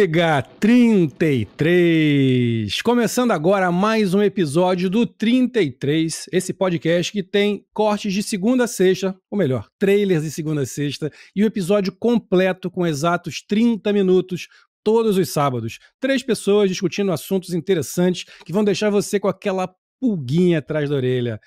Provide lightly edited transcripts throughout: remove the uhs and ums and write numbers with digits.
Ômega 33. Começando agora mais um episódio do 33, esse podcast que tem cortes de segunda a sexta, ou melhor, trailers de segunda a sexta, e o episódio completo com exatos 30 minutos todos os sábados. 3 pessoas discutindo assuntos interessantes que vão deixar você com aquela pulguinha atrás da orelha.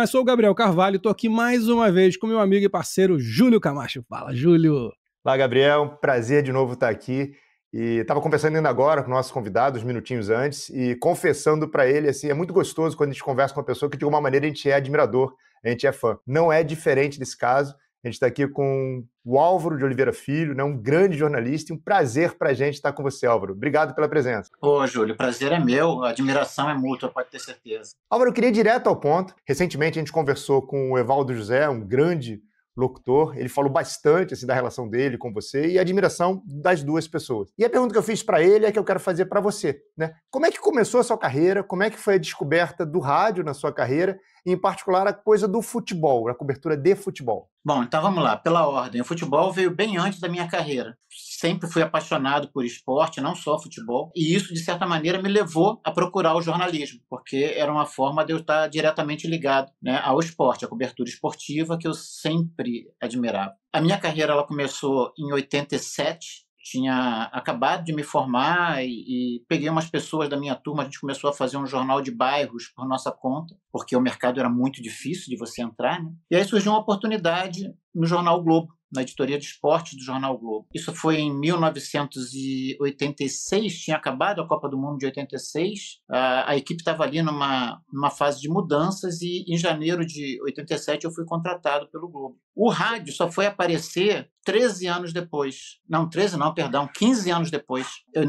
Sou o Gabriel Carvalho, tô aqui mais uma vez com meu amigo e parceiro Júlio Camacho. Fala, Júlio! Olá, Gabriel. Prazer de novo estar aqui. E estava conversando ainda agora com nossos convidados, minutinhos antes, e confessando para ele, assim, é muito gostoso quando a gente conversa com uma pessoa que de alguma maneira a gente é admirador, a gente é fã. Não é diferente desse caso. A gente está aqui com o Álvaro de Oliveira Filho, né, um grande jornalista, e um prazer para a gente estar com você, Álvaro. Obrigado pela presença. Ô, Júlio, o prazer é meu, a admiração é mútua, pode ter certeza. Álvaro, eu queria ir direto ao ponto. Recentemente a gente conversou com o Evaldo José, um grande locutor, ele falou bastante assim, da relação dele com você e a admiração das duas pessoas. E a pergunta que eu fiz para ele é que eu quero fazer para você, né? Como é que começou a sua carreira? Como é que foi a descoberta do rádio na sua carreira? E, em particular, a coisa do futebol, a cobertura de futebol. Bom, então vamos lá, pela ordem. O futebol veio bem antes da minha carreira. Sempre fui apaixonado por esporte, não só futebol, e isso, de certa maneira, me levou a procurar o jornalismo, porque era uma forma de eu estar diretamente ligado, né, ao esporte, à cobertura esportiva, que eu sempre admirava. A minha carreira ela começou em 87, tinha acabado de me formar e peguei umas pessoas da minha turma, a gente começou a fazer um jornal de bairros por nossa conta, porque o mercado era muito difícil de você entrar, né? E aí surgiu uma oportunidade no Jornal Globo, na editoria de esportes do Jornal Globo. Isso foi em 1986, tinha acabado a Copa do Mundo de 86, a equipe estava ali numa fase de mudanças e em janeiro de 87 eu fui contratado pelo Globo. O rádio só foi aparecer 13 anos depois. Não, 13 não, perdão, 15 anos depois. Eu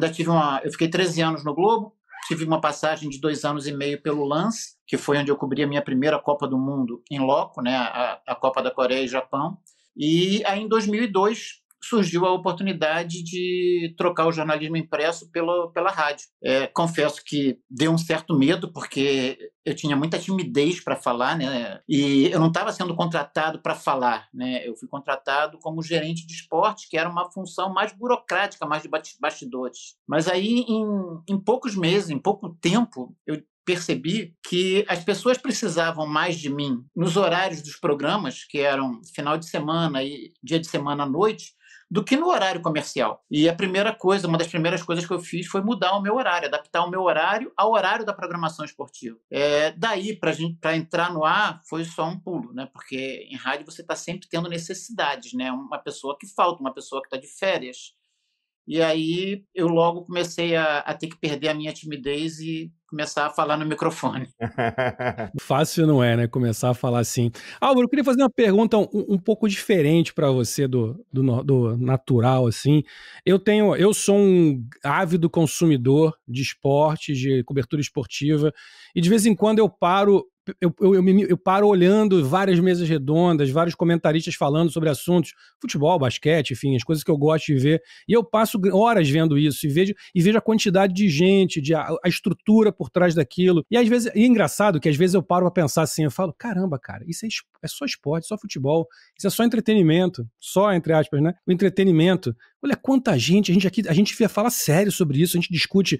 fiquei 13 anos no Globo, tive uma passagem de 2 anos e meio pelo Lance, que foi onde eu cobri a minha primeira Copa do Mundo em loco, né, a Copa da Coreia e Japão. E aí, em 2002, surgiu a oportunidade de trocar o jornalismo impresso pela rádio. Confesso que deu um certo medo, porque eu tinha muita timidez para falar, né? E eu não estava sendo contratado para falar, né? Eu fui contratado como gerente de esporte, que era uma função mais burocrática, mais de bastidores. Mas aí, em poucos meses, em pouco tempo, eu percebi que as pessoas precisavam mais de mim nos horários dos programas, que eram final de semana e dia de semana à noite, do que no horário comercial. E uma das primeiras coisas que eu fiz foi mudar o meu horário, adaptar o meu horário ao horário da programação esportiva. Daí, para entrar no ar, foi só um pulo, né? Porque em rádio você está sempre tendo necessidades, né? Uma pessoa que falta, uma pessoa que está de férias. E aí eu logo comecei a ter que perder a minha timidez e começar a falar no microfone. Fácil não é, né? Começar a falar assim. Álvaro, eu queria fazer uma pergunta um pouco diferente para você do natural, assim. Eu sou um ávido consumidor de esportes, de cobertura esportiva, e de vez em quando eu paro. Eu paro olhando várias mesas redondas, vários comentaristas falando sobre assuntos, futebol, basquete, enfim, as coisas que eu gosto de ver, e eu passo horas vendo isso e vejo a quantidade de gente, a estrutura por trás daquilo, e às vezes, e é engraçado que às vezes eu paro pra pensar assim, eu falo, caramba, cara, isso é só esporte, só futebol, isso é só entretenimento, só entre aspas, né, o entretenimento. Olha quanta gente, a gente fala sério sobre isso, a gente discute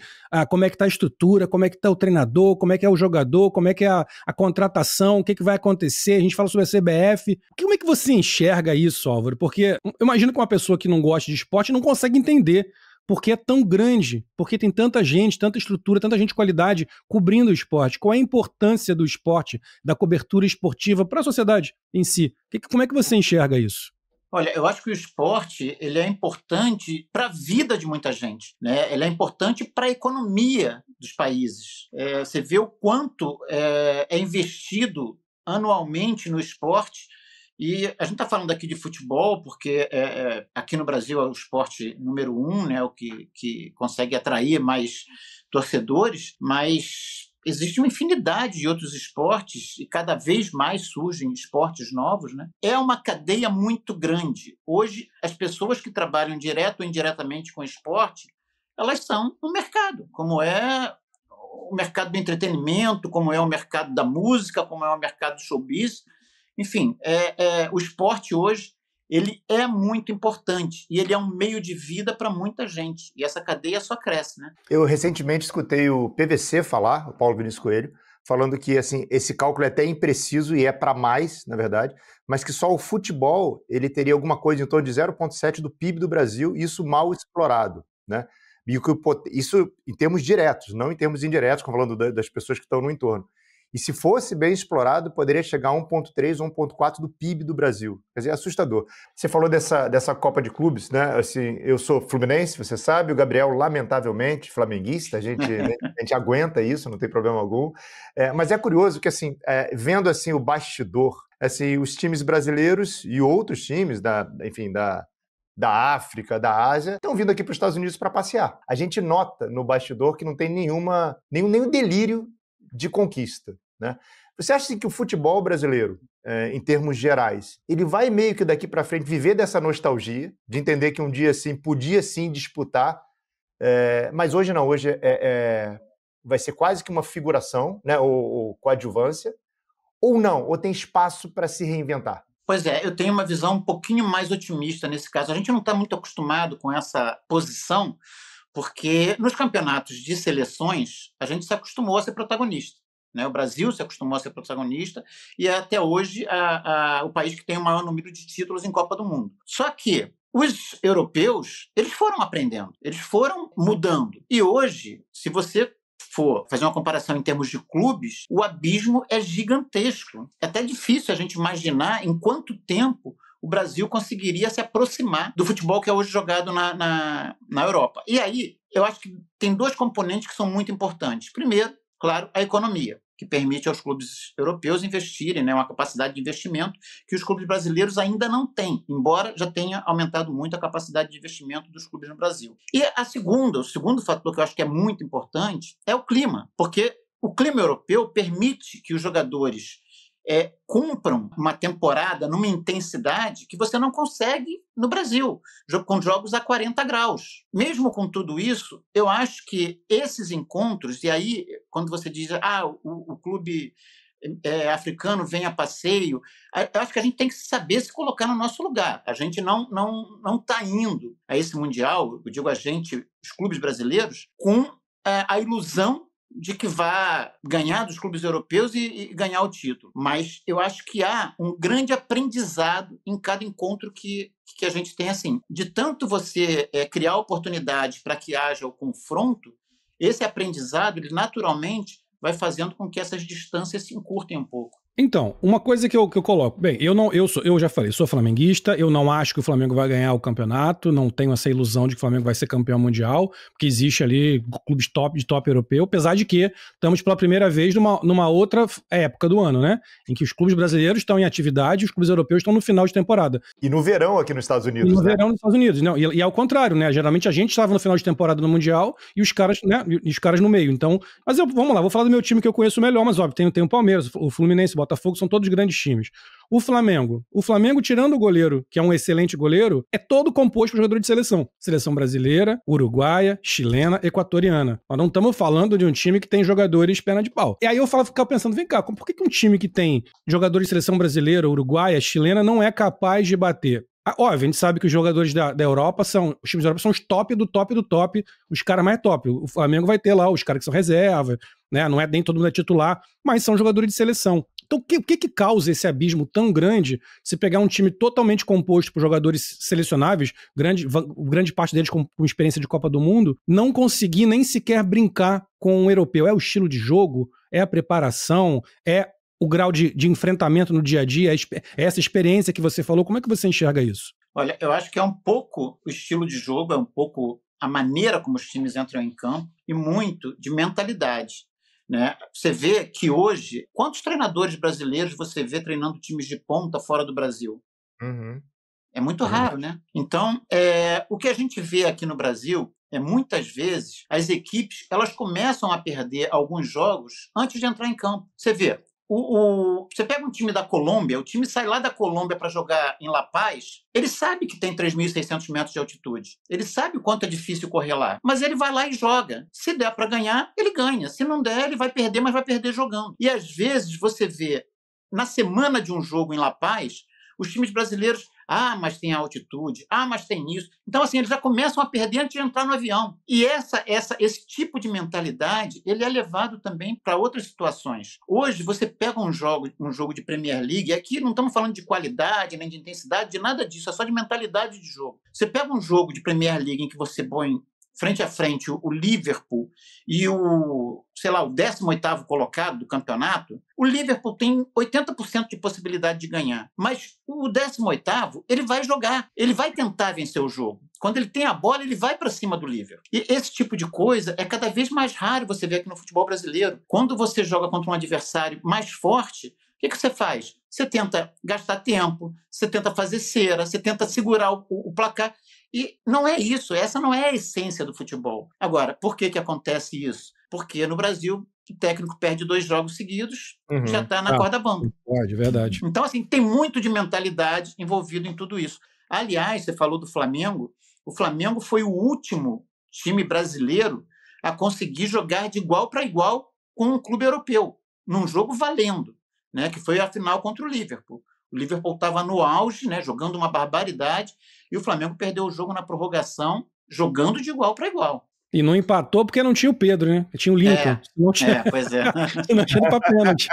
como é que tá a estrutura, como é que tá o treinador, como é que é o jogador, como é que é a contratação, o que vai acontecer, a gente fala sobre a CBF. Como é que você enxerga isso, Álvaro? Porque eu imagino que uma pessoa que não gosta de esporte não consegue entender porque é tão grande, porque tem tanta gente, tanta estrutura, tanta gente de qualidade cobrindo o esporte. Qual é a importância do esporte, da cobertura esportiva para a sociedade em si? Como é que você enxerga isso? Olha, eu acho que o esporte ele é importante para a vida de muita gente, né? Ele é importante para a economia dos países. Você vê o quanto é investido anualmente no esporte, e a gente está falando aqui de futebol porque aqui no Brasil é o esporte número 1, né? O que consegue atrair mais torcedores, mas existe uma infinidade de outros esportes e cada vez mais surgem esportes novos, né? É uma cadeia muito grande. Hoje, as pessoas que trabalham direto ou indiretamente com esporte, elas são no mercado, como é o mercado do entretenimento, como é o mercado da música, como é o mercado do showbiz. Enfim, o esporte hoje ele é muito importante e ele é um meio de vida para muita gente. E essa cadeia só cresce, né? Eu recentemente escutei o PVC falar, o Paulo Vinícius Coelho, falando que assim, esse cálculo é até impreciso e é para mais, na verdade, mas que só o futebol ele teria alguma coisa em torno de 0,7 do PIB do Brasil, e isso mal explorado, né? E isso em termos diretos, não em termos indiretos, como falando das pessoas que estão no entorno. E se fosse bem explorado, poderia chegar a 1,3 ou 1,4 do PIB do Brasil. Quer dizer, é assustador. Você falou dessa Copa de Clubes, né? Assim, eu sou fluminense, você sabe, o Gabriel, lamentavelmente, flamenguista, a gente aguenta isso, não tem problema algum. Mas é curioso que, assim, vendo assim, o bastidor, assim, os times brasileiros e outros times da África, da Ásia, estão vindo aqui para os Estados Unidos para passear. A gente nota no bastidor que não tem nenhum delírio de conquista, né? Você acha assim, que o futebol brasileiro, em termos gerais, ele vai meio que daqui para frente viver dessa nostalgia, de entender que um dia assim podia sim disputar, mas hoje não, hoje vai ser quase que uma figuração, né, ou coadjuvância, ou não, ou tem espaço para se reinventar? Pois é, eu tenho uma visão um pouquinho mais otimista nesse caso. A gente não está muito acostumado com essa posição, porque nos campeonatos de seleções a gente se acostumou a ser protagonista, né? O Brasil se acostumou a ser protagonista e é até hoje o país que tem o maior número de títulos em Copa do Mundo. Só que os europeus, eles foram aprendendo, eles foram mudando. E hoje, se você for fazer uma comparação em termos de clubes, o abismo é gigantesco. É até difícil a gente imaginar em quanto tempo o Brasil conseguiria se aproximar do futebol que é hoje jogado na Europa. E aí, eu acho que tem dois componentes que são muito importantes. Primeiro, claro, a economia, que permite aos clubes europeus investirem, né, uma capacidade de investimento que os clubes brasileiros ainda não têm, embora já tenha aumentado muito a capacidade de investimento dos clubes no Brasil. E o segundo fator que eu acho que é muito importante é o clima, porque o clima europeu permite que os jogadores cumpram uma temporada numa intensidade que você não consegue no Brasil, com jogos a 40 graus. Mesmo com tudo isso, eu acho que esses encontros, e aí quando você diz o clube africano vem a passeio, eu acho que a gente tem que saber se colocar no nosso lugar. A gente não está indo a esse Mundial, eu digo a gente, os clubes brasileiros, com a ilusão de que vá ganhar dos clubes europeus e ganhar o título. Mas eu acho que há um grande aprendizado em cada encontro que a gente tem, assim. De tanto você criar oportunidades para que haja o confronto, esse aprendizado, ele naturalmente vai fazendo com que essas distâncias se encurtem um pouco. Então, uma coisa que eu coloco, bem, eu já falei, sou flamenguista, eu não acho que o Flamengo vai ganhar o campeonato, não tenho essa ilusão de que o Flamengo vai ser campeão mundial, porque existe ali clubes de top europeu, apesar de que estamos pela primeira vez numa outra época do ano, né? Em que os clubes brasileiros estão em atividade e os clubes europeus estão no final de temporada. E no verão aqui nos Estados Unidos, no verão nos Estados Unidos, não, e ao contrário, né? Geralmente a gente estava no final de temporada no Mundial e os caras, né? E os caras no meio. Então, mas vamos lá, vou falar do meu time que eu conheço melhor, mas óbvio, tem o Palmeiras, o Fluminense, o Botafogo, são todos grandes times. O Flamengo, tirando o goleiro, que é um excelente goleiro, é todo composto por jogador de seleção. Seleção brasileira, uruguaia, chilena, equatoriana. Nós não estamos falando de um time que tem jogadores perna de pau. E aí eu ficava pensando, vem cá, por que um time que tem jogadores de seleção brasileira, uruguaia, chilena, não é capaz de bater? Óbvio, a gente sabe que os jogadores da Europa os times da Europa são os top do top do top, os caras mais top. O Flamengo vai ter lá os caras que são reserva, né? Não é nem todo mundo é titular, mas são jogadores de seleção. Então, o que causa esse abismo tão grande se pegar um time totalmente composto por jogadores selecionáveis, grande parte deles com experiência de Copa do Mundo, não conseguir nem sequer brincar com um europeu? É o estilo de jogo? É a preparação? É o grau de enfrentamento no dia a dia? É essa experiência que você falou? Como é que você enxerga isso? Olha, eu acho que é um pouco o estilo de jogo, é um pouco a maneira como os times entram em campo e muito de mentalidade, né? Você vê que hoje, quantos treinadores brasileiros você vê treinando times de ponta fora do Brasil? Uhum. É muito raro, né? Então, o que a gente vê aqui no Brasil muitas vezes as equipes elas começam a perder alguns jogos antes de entrar em campo. Você vê, você pega um time da Colômbia, o time sai lá da Colômbia para jogar em La Paz, ele sabe que tem 3.600 metros de altitude, ele sabe o quanto é difícil correr lá, mas ele vai lá e joga. Se der para ganhar, ele ganha. Se não der, ele vai perder, mas vai perder jogando. E às vezes você vê, na semana de um jogo em La Paz, os times brasileiros Ah, mas tem altitude. Ah, mas tem isso. Então, assim, eles já começam a perder antes de entrar no avião. E esse tipo de mentalidade, ele é levado também para outras situações. Hoje, você pega um jogo de Premier League, e aqui não estamos falando de qualidade, nem de intensidade, de nada disso, é só de mentalidade de jogo. Você pega um jogo de Premier League em que você põe frente a frente o Liverpool e o 18º colocado do campeonato, o Liverpool tem 80% de possibilidade de ganhar. Mas o 18º, ele vai jogar, ele vai tentar vencer o jogo. Quando ele tem a bola, ele vai para cima do Liverpool. E esse tipo de coisa é cada vez mais raro você ver aqui no futebol brasileiro. Quando você joga contra um adversário mais forte, o que você faz? Você tenta gastar tempo, você tenta fazer cera, você tenta segurar o placar. E não é isso, essa não é a essência do futebol. Agora, por que acontece isso? Porque no Brasil, o técnico perde 2 jogos seguidos, já está na corda bamba. Pode, verdade. Então, assim, tem muito de mentalidade envolvido em tudo isso. Aliás, você falou do Flamengo, o Flamengo foi o último time brasileiro a conseguir jogar de igual para igual com um clube europeu, num jogo valendo, né, que foi a final contra o Liverpool. O Liverpool estava no auge, né, jogando uma barbaridade, e o Flamengo perdeu o jogo na prorrogação, jogando de igual para igual. E não empatou porque não tinha o Pedro, né? Tinha o Lincoln. Pois é. Não tinha para pênalti.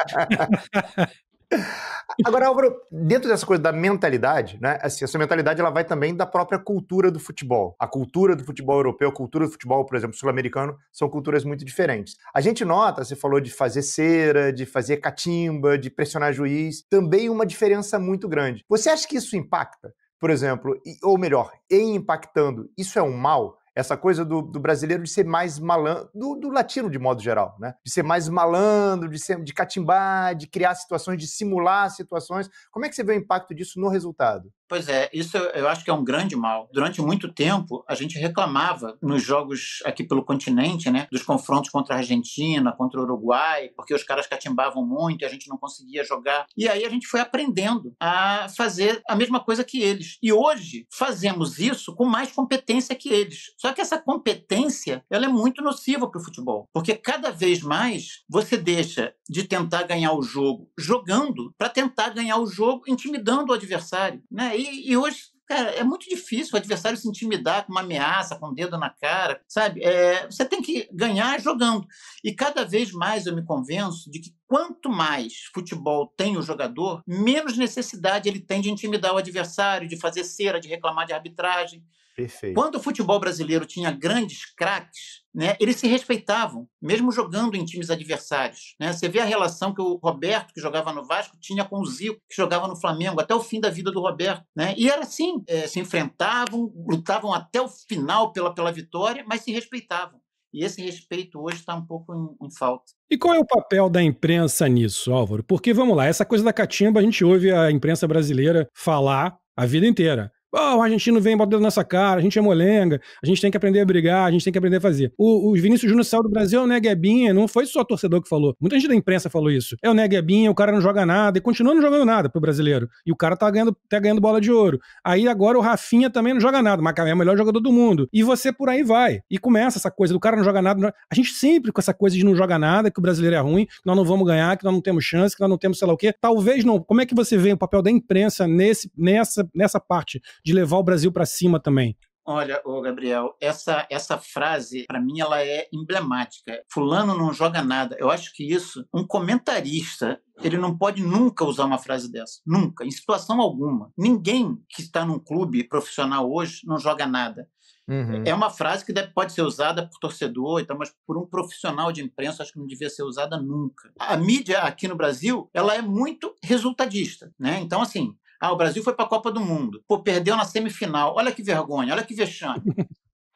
Agora, Álvaro, dentro dessa coisa da mentalidade, né? Assim, essa mentalidade ela vai também da própria cultura do futebol. A cultura do futebol europeu, a cultura do futebol, por exemplo, sul-americano, são culturas muito diferentes. A gente nota, você falou de fazer cera, de fazer catimba, de pressionar juiz, também uma diferença muito grande. Você acha que isso impacta? Por exemplo, ou melhor, em impactando, isso é um mal? Essa coisa do brasileiro de ser mais malandro, do latino de modo geral, né? De ser mais malandro, de catimbar, de criar situações, de simular situações. Como é que você vê o impacto disso no resultado? Pois é, isso eu acho que é um grande mal. Durante muito tempo, a gente reclamava nos jogos aqui pelo continente, né, dos confrontos contra a Argentina, contra o Uruguai, porque os caras catimbavam muito e a gente não conseguia jogar. E aí a gente foi aprendendo a fazer a mesma coisa que eles. E hoje fazemos isso com mais competência que eles. Só que essa competência, ela é muito nociva para o futebol, porque cada vez mais você deixa de tentar ganhar o jogo jogando para tentar ganhar o jogo intimidando o adversário, né? E hoje, cara, é muito difícil o adversário se intimidar com uma ameaça, com o dedo na cara, sabe? Você tem que ganhar jogando. E cada vez mais eu me convenço de que quanto mais futebol tem o jogador, menos necessidade ele tem de intimidar o adversário, de fazer cera, de reclamar de arbitragem. Perfeito. Quando o futebol brasileiro tinha grandes craques, né, eles se respeitavam, mesmo jogando em times adversários, né? Você vê a relação que o Roberto, que jogava no Vasco, tinha com o Zico, que jogava no Flamengo, até o fim da vida do Roberto, né? E era assim, se enfrentavam, lutavam até o final pela vitória, mas se respeitavam. E esse respeito hoje está um pouco em falta. E qual é o papel da imprensa nisso, Álvaro? Porque, vamos lá, essa coisa da catimba, a gente ouve a imprensa brasileira falar a vida inteira. O argentino vem botando nessa cara, a gente é molenga, a gente tem que aprender a brigar, a gente tem que aprender a fazer. O Vinícius Júnior saiu do Brasil, o Neguebinha, não foi só torcedor que falou. Muita gente da imprensa falou isso. É o Neguebinha, o cara não joga nada, e continua não jogando nada pro brasileiro. E o cara tá ganhando bola de ouro. Aí agora o Rafinha também não joga nada, mas é o melhor jogador do mundo. E você por aí vai. E começa essa coisa do cara não joga nada. A gente sempre com essa coisa de não joga nada, que o brasileiro é ruim, que nós não vamos ganhar, que nós não temos chance, que nós não temos sei lá o quê. Talvez não. Como é que você vê o papel da imprensa nessa parte de levar o Brasil para cima também? Olha, Gabriel, essa frase, para mim, ela é emblemática. Fulano não joga nada. Eu acho que isso, um comentarista, ele não pode nunca usar uma frase dessa. Nunca, em situação alguma. Ninguém que está num clube profissional hoje não joga nada. Uhum. É uma frase que pode ser usada por torcedor, então, mas por um profissional de imprensa, acho que não devia ser usada nunca. A mídia aqui no Brasil, ela é muito resultadista, né? Então, assim, o Brasil foi para a Copa do Mundo. Pô, perdeu na semifinal. Olha que vergonha, olha que vexame.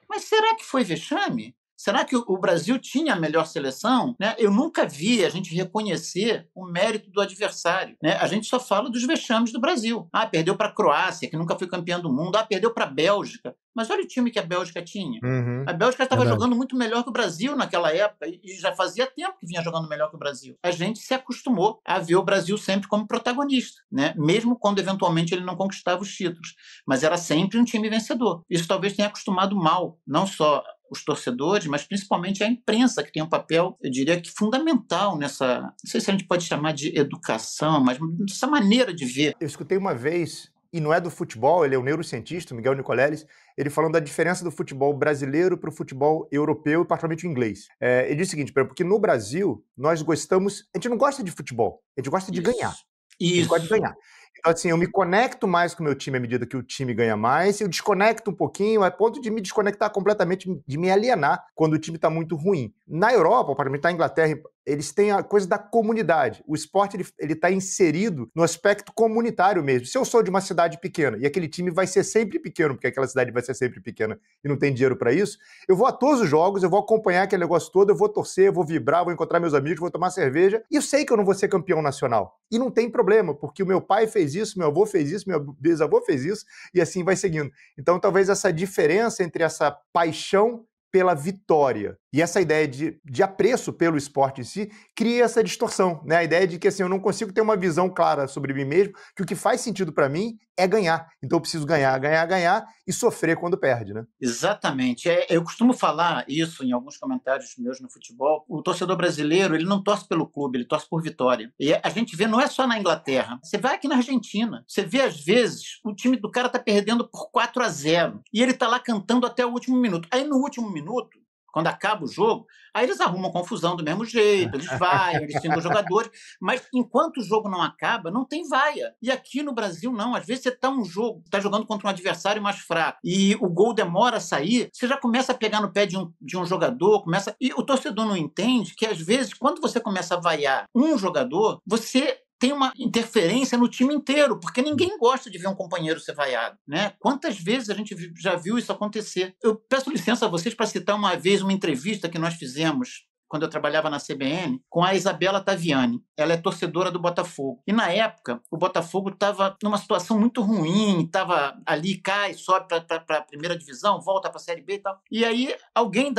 Mas será que foi vexame? Será que o Brasil tinha a melhor seleção? Né? Eu nunca vi a gente reconhecer o mérito do adversário. Né? A gente só fala dos vexames do Brasil. Perdeu para a Croácia, que nunca foi campeã do mundo. Perdeu para a Bélgica. Mas olha o time que a Bélgica tinha. Uhum. A Bélgica estava jogando muito melhor que o Brasil naquela época e já fazia tempo que vinha jogando melhor que o Brasil. A gente se acostumou a ver o Brasil sempre como protagonista, né? Mesmo quando eventualmente ele não conquistava os títulos. Mas era sempre um time vencedor. Isso talvez tenha acostumado mal, não só os torcedores, mas principalmente a imprensa, que tem um papel, eu diria que fundamental nessa, não sei se a gente pode chamar de educação, mas essa maneira de ver. Eu escutei uma vez e não é do futebol, ele é um neurocientista, o Miguel Nicoleles, ele falando da diferença do futebol brasileiro para o futebol europeu e particularmente o inglês. Ele diz o seguinte, porque no Brasil, nós gostamos, a gente não gosta de futebol, a gente gosta de ganhar. A gente gosta de ganhar. Então, assim, eu me conecto mais com o meu time à medida que o time ganha mais, eu desconecto um pouquinho, a ponto de me desconectar completamente, de me alienar quando o time está muito ruim. Na Europa, particularmente na Inglaterra, eles têm a coisa da comunidade. O esporte ele está inserido no aspecto comunitário mesmo. Se eu sou de uma cidade pequena e aquele time vai ser sempre pequeno, porque aquela cidade vai ser sempre pequena e não tem dinheiro para isso, eu vou a todos os jogos, eu vou acompanhar aquele negócio todo, eu vou torcer, eu vou vibrar, vou encontrar meus amigos, vou tomar cerveja, e eu sei que eu não vou ser campeão nacional. E não tem problema, porque o meu pai fez isso, meu avô fez isso, meu bisavô fez isso, e assim vai seguindo. Então, talvez essa diferença entre essa paixão pela vitória e essa ideia de apreço pelo esporte em si cria essa distorção, né? A ideia de que assim, eu não consigo ter uma visão clara sobre mim mesmo, que o que faz sentido para mim é ganhar. Então eu preciso ganhar e sofrer quando perde, né? Exatamente. Eu costumo falar isso em alguns comentários meus no futebol. O torcedor brasileiro, ele não torce pelo clube, ele torce por vitória. E a gente vê, não é só na Inglaterra. Você vai aqui na Argentina, você vê às vezes o time do cara tá perdendo por 4-0 e ele tá lá cantando até o último minuto. Aí no último minuto, quando acaba o jogo, aí eles arrumam confusão do mesmo jeito, eles vaiam, eles xingam os jogadores, mas enquanto o jogo não acaba, não tem vaia. E aqui no Brasil, não. Às vezes você tá jogando contra um adversário mais fraco e o gol demora a sair, você já começa a pegar no pé de um jogador, e o torcedor não entende que, às vezes, quando você começa a vaiar um jogador, você tem uma interferência no time inteiro, porque ninguém gosta de ver um companheiro ser vaiado, né? Quantas vezes a gente já viu isso acontecer? Eu peço licença a vocês para citar uma vez uma entrevista que nós fizemos quando eu trabalhava na CBN, com a Isabela Taviani. Ela é torcedora do Botafogo. E, na época, o Botafogo estava numa situação muito ruim, estava ali, cai, sobe para a primeira divisão, volta para a Série B e tal. E aí, alguém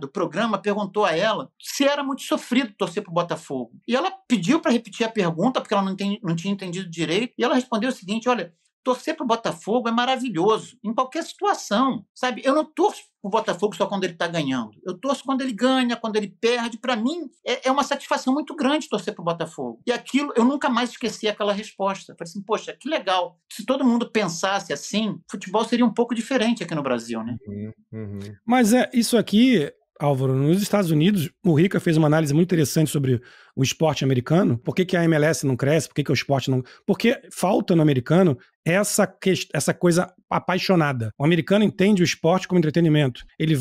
do programa perguntou a ela se era muito sofrido torcer para o Botafogo. E ela pediu para repetir a pergunta, porque ela não tinha entendido direito, e ela respondeu o seguinte, olha, torcer para o Botafogo é maravilhoso, em qualquer situação, sabe? Eu não torço para o Botafogo só quando ele está ganhando. Eu torço quando ele ganha, quando ele perde. Para mim, é uma satisfação muito grande torcer para o Botafogo. E aquilo, eu nunca mais esqueci aquela resposta. Eu falei assim, poxa, que legal. Se todo mundo pensasse assim, futebol seria um pouco diferente aqui no Brasil, né? Mas isso aqui... Álvaro, nos Estados Unidos, o Rica fez uma análise muito interessante sobre o esporte americano. Por que a MLS não cresce? Por que o esporte não... Porque falta no americano essa coisa apaixonada. O americano entende o esporte como entretenimento. Ele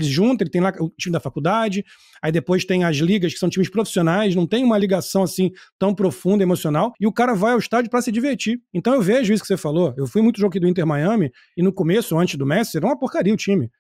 junta, ele tem lá o time da faculdade, aí depois tem as ligas que são times profissionais, não tem uma ligação assim tão profunda, emocional, e o cara vai ao estádio para se divertir. Então eu vejo isso que você falou. Eu fui muito jogo aqui do Inter Miami, e no começo, antes do Messi, era uma porcaria o time.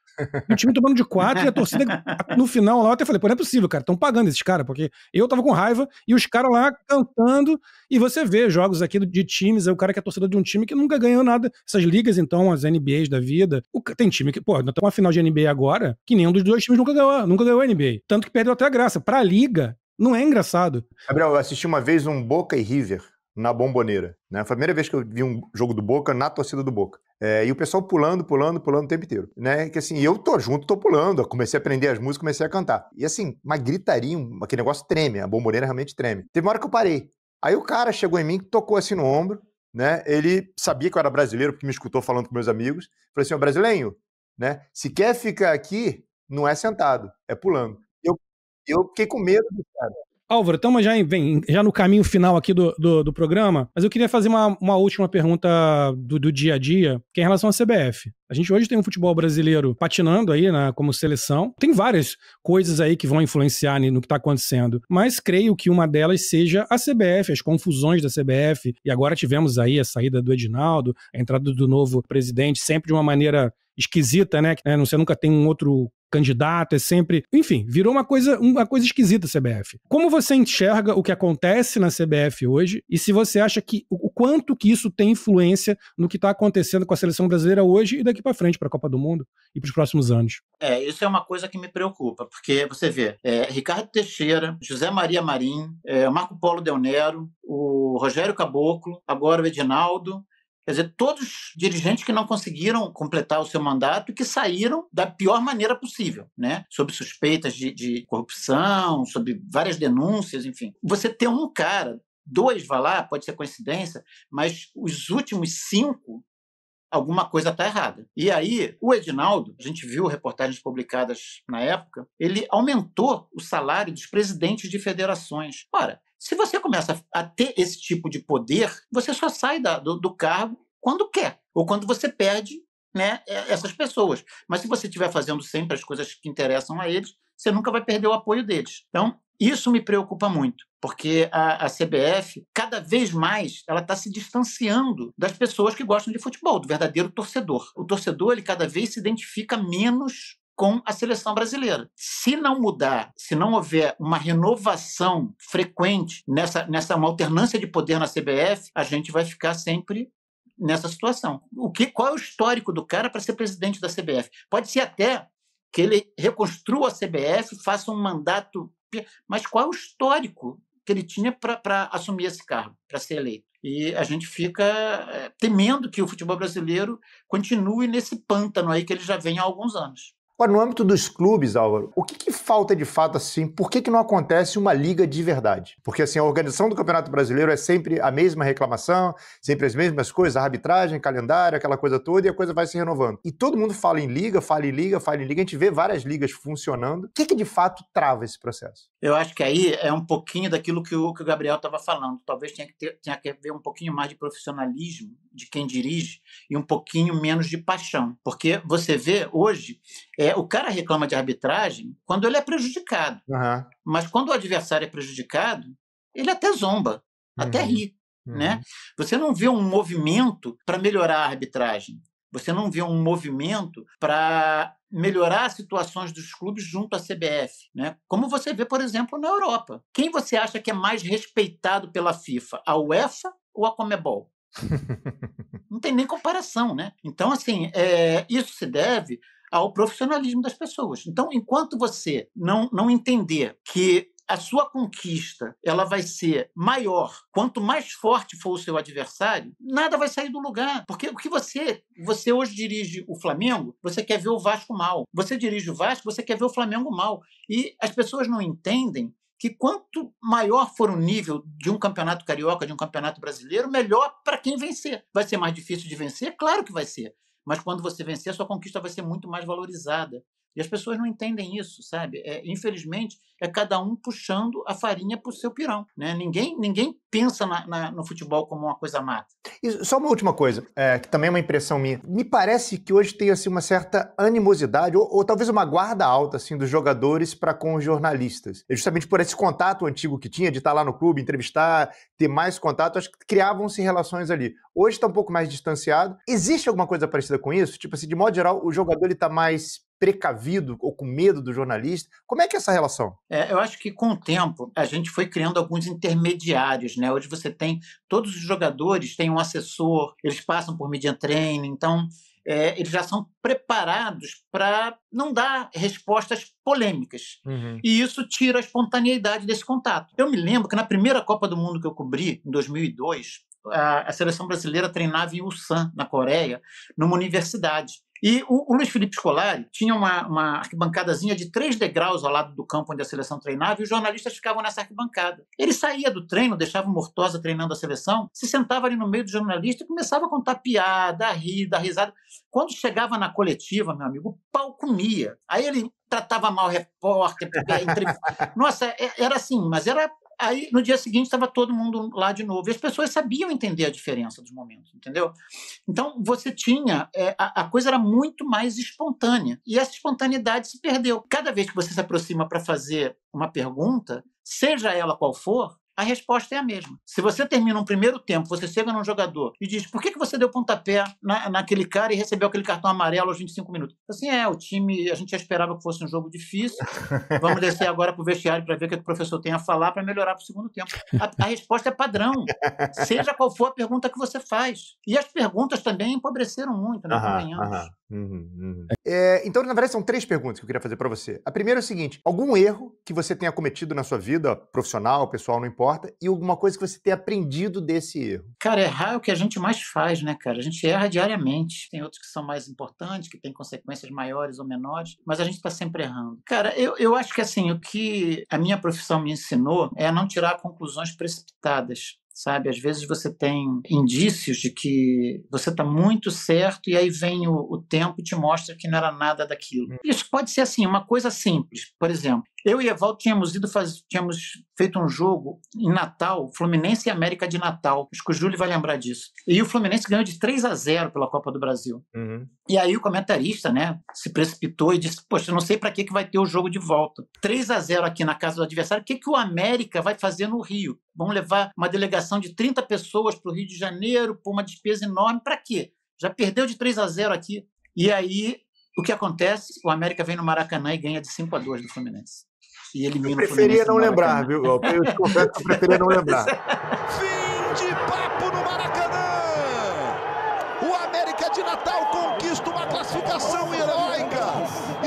E o time tomando de 4 e a torcida no final lá, eu até falei, pô, não é possível, cara, estão pagando esses caras, porque eu tava com raiva e os caras lá cantando, e você vê jogos aqui de times, é o cara que é torcedor de um time que nunca ganhou nada, essas ligas então, as NBAs da vida, tem time que, pô, nós estamos uma final de NBA agora, que nenhum dos dois times nunca ganhou a NBA, tanto que perdeu até a graça, pra liga, não é engraçado. Gabriel, eu assisti uma vez um Boca e River na Bomboneira, né? Foi a primeira vez que eu vi um jogo do Boca na torcida do Boca. E o pessoal pulando o tempo inteiro, né? Que assim, eu tô junto, tô pulando, eu comecei a aprender as músicas, comecei a cantar. E assim, uma gritaria, aquele negócio treme, a Bomboneira realmente treme. Teve uma hora que eu parei. Aí o cara chegou em mim, tocou assim no ombro, né? Ele sabia que eu era brasileiro, porque me escutou falando com meus amigos. Falei assim, ó, brasileiro, né? Se quer ficar aqui, não é sentado, é pulando. Eu fiquei com medo do cara. Álvaro, estamos já no caminho final aqui do programa, mas eu queria fazer uma última pergunta do dia a dia, que é em relação à CBF. A gente hoje tem um futebol brasileiro patinando aí, né, como seleção. Tem várias coisas aí que vão influenciar no que está acontecendo, mas creio que uma delas seja a CBF, as confusões da CBF, e agora tivemos aí a saída do Edinaldo, a entrada do novo presidente, sempre de uma maneira esquisita, né? Você nunca tem um outro candidato, é sempre... Enfim, virou uma coisa esquisita a CBF. Como você enxerga o que acontece na CBF hoje e se você acha que o quanto que isso tem influência no que está acontecendo com a seleção brasileira hoje e daqui para frente, para a Copa do Mundo e para os próximos anos? Isso é uma coisa que me preocupa, porque você vê, Ricardo Teixeira, José Maria Marim, Marco Polo Del Nero, o Rogério Caboclo, agora o Edinaldo. Quer dizer, todos dirigentes que não conseguiram completar o seu mandato e que saíram da pior maneira possível, né? Sob suspeitas de corrupção, sob várias denúncias, enfim. Você ter um cara 2 vai lá, pode ser coincidência, mas os últimos 5, alguma coisa está errada. E aí, o Edinaldo, a gente viu reportagens publicadas na época, ele aumentou o salário dos presidentes de federações. Ora, se você começa a ter esse tipo de poder, você só sai do cargo quando quer, ou quando você perde, né, essas pessoas. Mas se você estiver fazendo sempre as coisas que interessam a eles, você nunca vai perder o apoio deles. Então, isso me preocupa muito, porque a CBF, cada vez mais, ela está se distanciando das pessoas que gostam de futebol, do verdadeiro torcedor. O torcedor, ele cada vez se identifica menos com a seleção brasileira. Se não mudar, se não houver uma renovação frequente nessa uma alternância de poder na CBF, a gente vai ficar sempre nessa situação. Qual é o histórico do cara para ser presidente da CBF? Pode ser até que ele reconstrua a CBF, faça um mandato, mas qual é o histórico que ele tinha para assumir esse cargo, para ser eleito? E a gente fica temendo que o futebol brasileiro continue nesse pântano aí que ele já vem há alguns anos. Agora, no âmbito dos clubes, Álvaro, o que falta de fato assim? Por que não acontece uma liga de verdade? Porque assim, a organização do Campeonato Brasileiro é sempre a mesma reclamação, sempre as mesmas coisas, a arbitragem, calendário, aquela coisa toda, e a coisa vai se renovando. E todo mundo fala em liga, fala em liga, fala em liga, a gente vê várias ligas funcionando. O que de fato trava esse processo? Eu acho que aí é um pouquinho daquilo que o Gabriel estava falando. Talvez tenha que haver um pouquinho mais de profissionalismo de quem dirige e um pouquinho menos de paixão. Porque você vê hoje, o cara reclama de arbitragem quando ele é prejudicado. Uhum. Mas quando o adversário é prejudicado, ele até zomba, até ri. Né? Você não vê um movimento para melhorar a arbitragem. Você não vê um movimento para melhorar as situações dos clubes junto à CBF, né? Como você vê, por exemplo, na Europa. Quem você acha que é mais respeitado pela FIFA? A UEFA ou a Conmebol? Não tem nem comparação, né? Então, assim, isso se deve ao profissionalismo das pessoas. Então, enquanto você não entender que a sua conquista ela vai ser maior quanto mais forte for o seu adversário, nada vai sair do lugar. Porque o que você hoje dirige o Flamengo, você quer ver o Vasco mal. Você dirige o Vasco, você quer ver o Flamengo mal. E as pessoas não entendem que quanto maior for o nível de um campeonato carioca, de um campeonato brasileiro, melhor para quem vencer. Vai ser mais difícil de vencer? Claro que vai ser. Mas quando você vencer, a sua conquista vai ser muito mais valorizada. E as pessoas não entendem isso, sabe? Infelizmente, é cada um puxando a farinha para o seu pirão, né? Ninguém pensa no futebol como uma coisa mata. E só uma última coisa, que também é uma impressão minha. Me parece que hoje tem assim, uma certa animosidade, ou talvez uma guarda alta assim, dos jogadores para com os jornalistas. E justamente por esse contato antigo que tinha, de estar lá no clube, entrevistar, ter mais contato, acho que criavam-se relações ali. Hoje está um pouco mais distanciado. Existe alguma coisa parecida com isso? Tipo assim, de modo geral, o jogador está mais precavido ou com medo do jornalista? Como é que é essa relação? Eu acho que com o tempo a gente foi criando alguns intermediários, né? Hoje você tem, todos os jogadores têm um assessor, eles passam por media training, então eles já são preparados para não dar respostas polêmicas. E isso tira a espontaneidade desse contato. Eu me lembro que na primeira Copa do Mundo que eu cobri, em 2002, a seleção brasileira treinava em Ulsan, na Coreia, numa universidade. E o Luiz Felipe Scolari tinha uma arquibancadazinha de 3 degraus ao lado do campo onde a seleção treinava e os jornalistas ficavam nessa arquibancada. Ele saía do treino, deixava o Mortosa treinando a seleção, se sentava ali no meio do jornalista e começava a contar piada, a rir, dar risada. Quando chegava na coletiva, meu amigo, o pau comia. Aí ele tratava mal o repórter. Nossa, era assim, mas era... Aí, no dia seguinte, estava todo mundo lá de novo. E as pessoas sabiam entender a diferença dos momentos, entendeu? Então, você tinha... a coisa era muito mais espontânea. E essa espontaneidade se perdeu. Cada vez que você se aproxima para fazer uma pergunta, seja ela qual for, a resposta é a mesma. Se você termina um primeiro tempo, você chega num jogador e diz: por que você deu pontapé naquele cara e recebeu aquele cartão amarelo aos 25 minutos? Assim, o time, a gente já esperava que fosse um jogo difícil, vamos descer agora para o vestiário para ver o que o professor tem a falar para melhorar para o segundo tempo. A resposta é padrão, seja qual for a pergunta que você faz. E as perguntas também empobreceram muito, né? Convenhamos. Então, na verdade, são 3 perguntas que eu queria fazer para você. A primeira é o seguinte: algum erro que você tenha cometido na sua vida, profissional, pessoal, não importa, e alguma coisa que você tenha aprendido desse erro? Cara, errar é o que a gente mais faz, né, cara? A gente erra diariamente. Tem outros que são mais importantes, que têm consequências maiores ou menores, mas a gente está sempre errando. Cara, eu acho que, assim, o que a minha profissão me ensinou é a não tirar conclusões precipitadas. sabe? Às vezes você tem indícios de que você está muito certo e aí vem o tempo e te mostra que não era nada daquilo. Isso pode ser assim, uma coisa simples. Por exemplo, eu e Evaldo tínhamos feito um jogo em Natal, Fluminense e América de Natal. Acho que o Júlio vai lembrar disso. E o Fluminense ganhou de 3-0 pela Copa do Brasil. E aí o comentarista, né, se precipitou e disse, poxa, eu não sei para que vai ter o jogo de volta. 3-0 aqui na casa do adversário, o que o América vai fazer no Rio? Vamos levar uma delegação de 30 pessoas para o Rio de Janeiro por uma despesa enorme. Para quê? Já perdeu de 3-0 aqui. E aí, o que acontece? O América vem no Maracanã e ganha de 5-2 do Fluminense. E elimina o Fluminense. Eu preferia não lembrar, viu? Eu te confesso que eu preferia não lembrar. Fim de papo no Maracanã! O América de Natal conquista uma classificação heróica,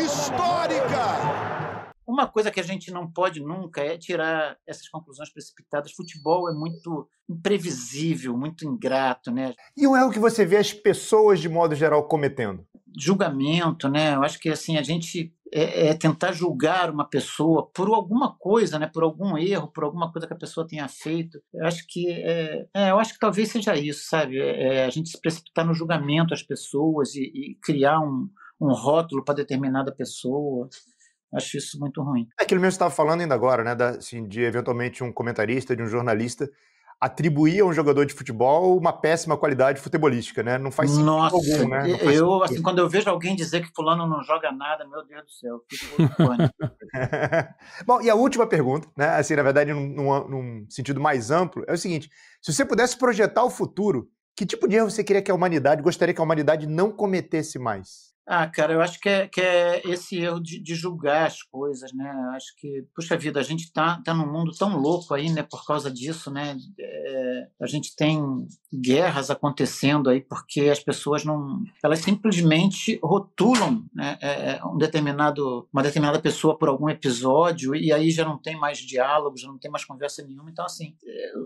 histórica. Uma coisa que a gente não pode nunca é tirar essas conclusões precipitadas. Futebol é muito imprevisível, muito ingrato, né? E um erro que você vê as pessoas, de modo geral, cometendo? Julgamento, né? Eu acho que assim, a gente tentar julgar uma pessoa por alguma coisa, né? Por algum erro, por alguma coisa que a pessoa tenha feito. Eu acho que talvez seja isso, sabe? A gente se precipitar no julgamento das pessoas e criar um rótulo para determinada pessoa. Acho isso muito ruim. É aquilo mesmo que você estava falando ainda agora, né? Assim, de eventualmente um comentarista, de um jornalista atribuir a um jogador de futebol uma péssima qualidade futebolística, né? Não faz sentido algum, né? Assim, quando eu vejo alguém dizer que fulano não joga nada, meu Deus do céu, fico pânico. Bom, e a última pergunta, né? Assim, na verdade, num sentido mais amplo, é o seguinte: se você pudesse projetar o futuro, que tipo de erro você gostaria que a humanidade não cometesse mais? Cara, eu acho que é esse erro de julgar as coisas, né? Eu acho que, puxa vida, a gente tá num mundo tão louco aí, né? Por causa disso, né? A gente tem guerras acontecendo aí porque as pessoas elas simplesmente rotulam, né? Uma determinada pessoa por algum episódio e aí já não tem mais diálogo, já não tem mais conversa nenhuma. Então, assim,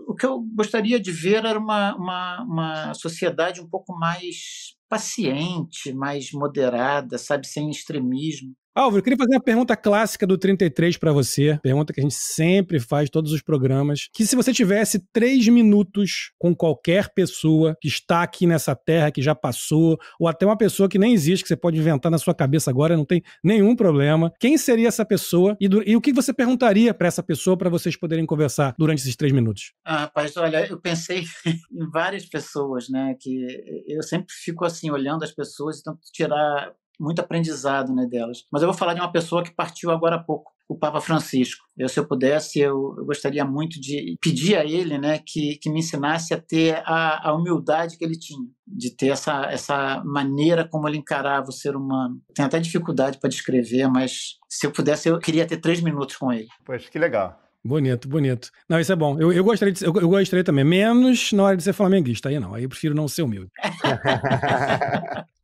o que eu gostaria de ver era uma sociedade um pouco mais paciente, mais moderada, sabe, sem extremismo. Álvaro, eu queria fazer uma pergunta clássica do 33 para você, pergunta que a gente sempre faz em todos os programas, que se você tivesse 3 minutos com qualquer pessoa que está aqui nessa terra, que já passou, ou até uma pessoa que nem existe, que você pode inventar na sua cabeça agora, não tem nenhum problema, quem seria essa pessoa e o que você perguntaria para essa pessoa para vocês poderem conversar durante esses 3 minutos? Rapaz, olha, eu pensei em várias pessoas, né, que eu sempre fico assim, olhando as pessoas e tento tirar muito aprendizado, né, delas. Mas eu vou falar de uma pessoa que partiu agora há pouco, o Papa Francisco. Se eu pudesse, eu gostaria muito de pedir a ele, né, que me ensinasse a ter a humildade que ele tinha, de ter essa maneira como ele encarava o ser humano. Tenho até dificuldade para descrever, mas se eu pudesse, eu queria ter 3 minutos com ele. Poxa, que legal. Bonito, bonito. Não, isso é bom. Eu gostaria também, menos na hora de ser flamenguista. Aí não, aí eu prefiro não ser humilde.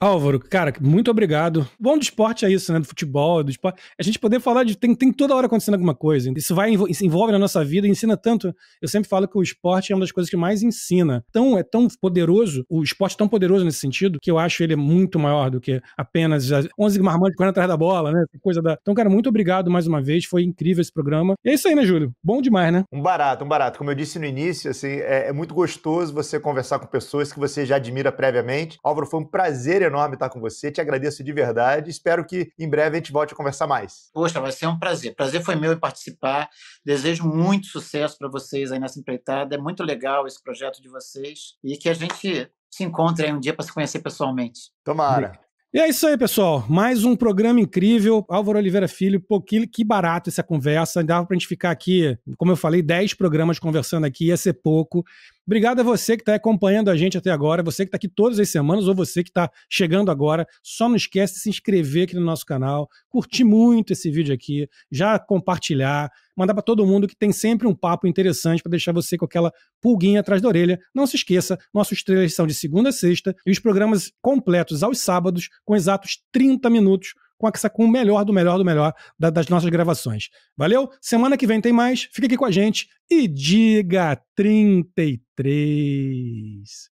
Álvaro, cara, muito obrigado. Bom do esporte é isso, né? Do futebol, do esporte. A gente poder falar de... Tem toda hora acontecendo alguma coisa. Isso envolve na nossa vida e ensina tanto. Eu sempre falo que o esporte é uma das coisas que mais ensina. Então, é tão poderoso, o esporte é tão poderoso nesse sentido, que eu acho ele muito maior do que apenas 11 marmanjos correndo atrás da bola, né? Coisa da... Então, cara, muito obrigado mais uma vez. Foi incrível esse programa. E é isso aí, né, Júlio? Bom demais, né? Um barato. Como eu disse no início, assim, é muito gostoso você conversar com pessoas que você já admira previamente. Álvaro, foi um prazer enorme estar com você. Te agradeço de verdade. Espero que em breve a gente volte a conversar mais. Poxa, vai ser um prazer. Prazer foi meu em participar. Desejo muito sucesso para vocês aí nessa empreitada. É muito legal esse projeto de vocês e que a gente se encontre aí um dia para se conhecer pessoalmente. Tomara. E é isso aí, pessoal. Mais um programa incrível. Álvaro Oliveira Filho, pô, que barato essa conversa. Dava pra gente ficar aqui, como eu falei, 10 programas conversando aqui, ia ser pouco. Obrigado a você que está acompanhando a gente até agora, você que está aqui todas as semanas ou você que está chegando agora. Só não esquece de se inscrever aqui no nosso canal, curtir muito esse vídeo aqui, já compartilhar, mandar para todo mundo que tem sempre um papo interessante para deixar você com aquela pulguinha atrás da orelha. Não se esqueça, nossos trailers são de segunda a sexta e os programas completos aos sábados com exatos 30 minutos com o melhor do melhor do melhor das nossas gravações. Valeu? Semana que vem tem mais. Fica aqui com a gente e diga 33.